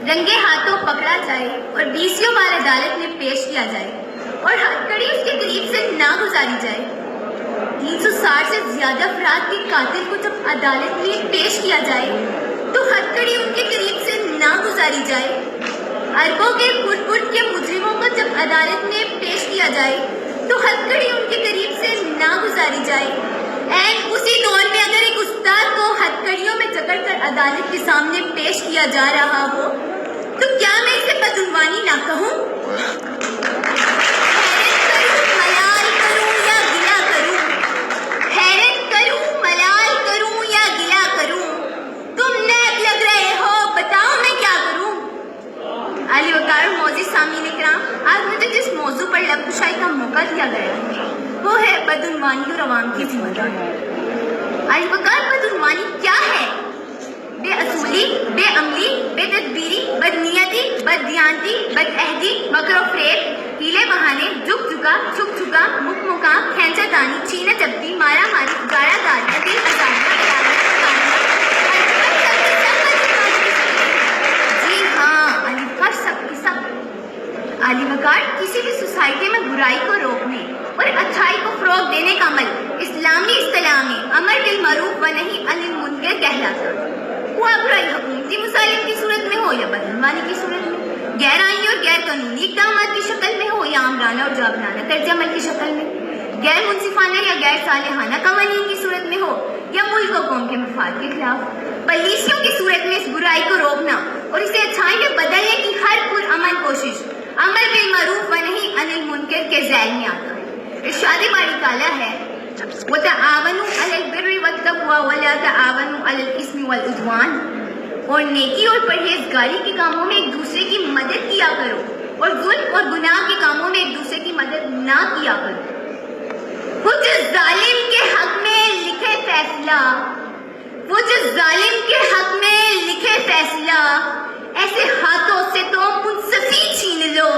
رنگے ہاتھوں پکڑا جائے اور بیسیوں بار عدالت میں پیش کیا جائے اور ہتھکڑی اس کے قریب سے نہ گزاری جائے. 360 سے زیادہ افراد کے قاتل کو جب عدالت میں پیش کیا جائے تو ہتھکڑی ان کے قریب سے نہ گزاری جائے. اربوں کے فٹ کے مجرموں کو جب عدالت میں پیش کیا جائے تو ہتھکڑی ان کے قریب سے نہ گزاری جائے. اینڈ اسی دور میں اگر ایک استاد کو ہتھکڑیوں میں جکڑ کر عدالت کے سامنے پیش کیا جا رہا ہو تو کیا میں اسے بدعنوانی نہ کہوں؟ حیرت کروں ملال کروں یا گلہ کروں، حیرت کروں ملال کروں یا گلہ کروں، تم نیک لگ رہے ہو بتاؤ میں کیا کروں. علی وقار معزز سامعین اکرام، آج مجھے جس موضوع پر لب کشائی کا موقع دیا گیا ہے وہ ہے بدعنوانی اور عوام کی ذمہ داری. علی وقار، بدعنوانی کیا ہے؟ بے اصولی، بے عملی، بے تدبیری، بدنیتی، بددیانتی، بدعہدی، مکر و فریب، ہیلے بہانے، جھک جھکا، چھک چھکا، مک مکام، کھینچا تانی، چھینا چپٹی، مارا ماری، گاڑا گاڑیاں، دل ازاریاں، جی ہاں، علی وقار سب کی سب. علی وقار کسی بھی سوسائٹی میں برائی کو روکنے اور اچھائی کو فروغ دینے کا عمل اسلامی اصطلاح میں امر بالمعروف و نہی عن المنکر کہلاتا ہے. وہ برائی حکومتی مصالحت کی صورت میں ہو یا بدعنوانی کی صورت میں، غیر آئینی اور غیر قانونی اقدامات کی شکل میں ہو یا آمرانہ اور جابرانہ طرز عمل کی شکل میں، غیر منصفانہ یا غیر صالحانہ قوانین کی صورت میں ہو یا ملک و قوم کے مفاد کے خلاف. پالیسیوں کی صورت میں اس برائی کو روکنا اور اسے اچھائی میں بدلنے کی ہر پرامن کوشش امر بالمعروف و نہی عن المنکر کے ذیل میں آتا ہے. ارشاد باری تعالیٰ ہے وَتَعَاوَنُوا عَلَى الْبِرِّ وَالتَّقْوَىٰ وَلَا تَعَاوَنُوا عَلَى الْإِثْمِ وَالْعُدْوَانِ، اور نیکی اور پرہیزگاری کے کاموں میں ایک دوسرے کی مدد کیا کرو اور ظلم اور گناہ کے کاموں میں ایک دوسرے کی مدد نہ کیا کرو. وہ جو ظالم کے حق میں لکھے فیصلہ، وہ جو ظالم کے حق میں لکھے فیصلہ، ایسے ہاتھوں سے تو منصفی چھین لو.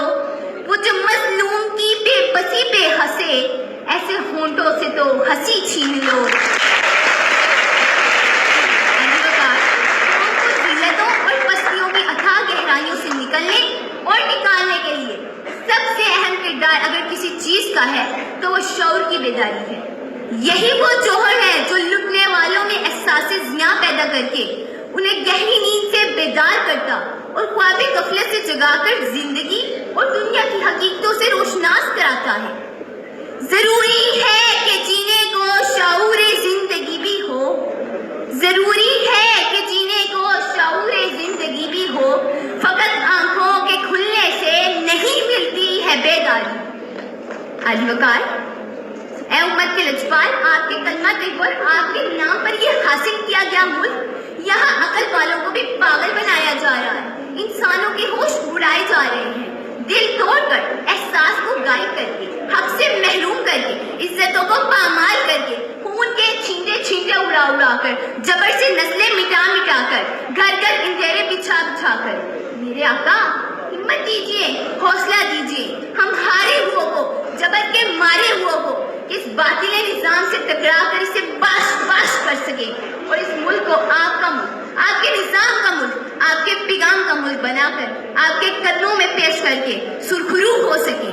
وہ جو مظلوم کی بے بسی پہ ہنسے، ایسے ہونٹوں سے تو ہنسی چھین لو. ذلتوں اور پستیوں کی اتھاہ گہرائیوں سے نکلنے اور نکالنے کے لیے سب سے اہم کردار اگر کسی چیز کا ہے تو وہ شعور کی بیداری ہے. یہی وہ جوہر ہے جو لٹنے والوں میں احساس زیاں پیدا کر کے انہیں گہری نیند سے بیدار کرتا اور خواب غفلت سے جگا کر زندگی اور دنیا کی حقیقتوں سے روشناس کراتا ہے. ضروری ہے کہ جینے کو شعور زندگی بھی ہو، ضروری ہے کہ جینے کو شعور زندگی بھی ہو، فقط آنکھوں کے کھلنے سے نہیں ملتی ہے بیداری. علی وقار، اے امت کے لجپال، آپ کے کلمہ طیب اور آپ کے نام پر یہ حاصل کیا گیا ملک، یہاں عقل والوں کو بھی پاگل بنایا جا رہا ہے، انسانوں کے ہوش اڑائے جا رہے ہیں، دل توڑ کر، احساس کو غائب کر کے، حق سے محروم کر کے، عزتوں کو پامال کر کے، خون کے چھینٹے چھینٹے اڑا اڑا کر، جبر سے نسلیں مٹا مٹا کر، گھر گھر اندھیرے بچھا بچھا کر. میرے آقا، ہمت دیجیے، حوصلہ دیجیے ہم ہارے ہوئے کو، جبر کے مارے ہوئے کو، اس باطل نظام سے ٹکرا کر اسے باش باش کر سکے اور اس ملک کو آپ کا ملک، آپ کے نظام کا ملک، آپ کے پیغام کا ملک بنا کر آپ کے قدموں میں پیش کر کے سرخرو ہو سکے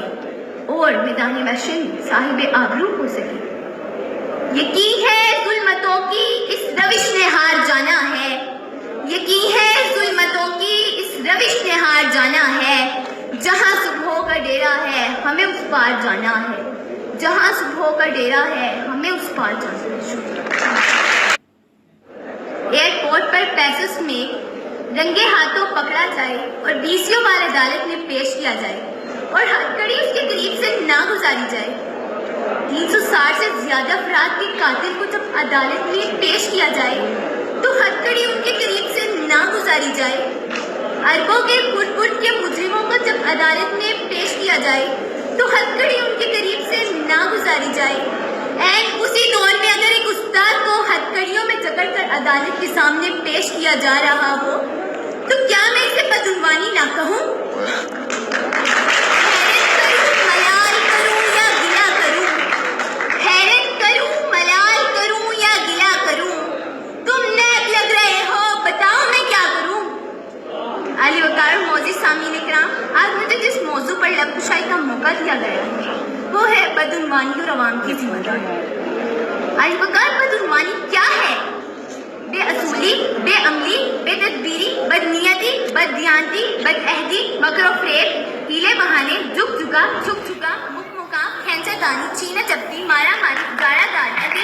اور میدان محشر صاحب آبرو ہو سکے. یقین ہے ظلمتوں کی اس روش نے ہار جانا ہے، یقین ہے ظلمتوں کی اس روش نے ہار جانا ہے. جہاں صبحوں کا ڈیرا ہے ہمیں اس پار جانا ہے، جہاں صبحوں کا ڈیرا ہے ہمیں اس پار جانا ہے. ایئرپورٹ پر پیسس میں رنگے ہاتھوں پکڑا جائے اور بیسیوں بار عدالت میں پیش کیا جائے اور ہتھکڑی اس کے قریب سے نہ گزاری جائے. 360 سے زیادہ افراد کے قاتل کو جب عدالت میں پیش کیا جائے تو ہتھکڑی ان کے قریب سے نہ گزاری جائے. اربوں کے فٹ کے مجرموں کو جب عدالت میں پیش کیا جائے تو ہتھکڑی ان کے قریب سے نہ گزاری جائے. اینڈ اسی دور میں اگر ایک استاد کو ہتھکڑیوں میں جکڑ کر عدالت کے سامنے پیش کیا جا رہا ہو تو کیا میں اسے بدعنوانی نہ کہوں؟ حیرت کروں ملال کروں یا گلہ کروں، تم نیک لگ رہے ہو بتاؤ میں کیا کروں. علی وقار اور معزز سامعین اکرام، آج مجھے جس موضوع پر لب کشائی کا موقع دیا گیا ہے وہ ہے بدعنوانی اور عوام کی ذمہ داری۔ آج وقار بدعنوانی کیا ہے؟ بے اصولی، بے عملی، بے تدبیری، بدنیتی، بددیانتی، بدعہدی، مکر و فریب، ہیلے بہانے، جھک جھکا، مک مکا، کھینچا تانی، چینہ چپٹی، مارا ماری، گاڑا گاڑنا،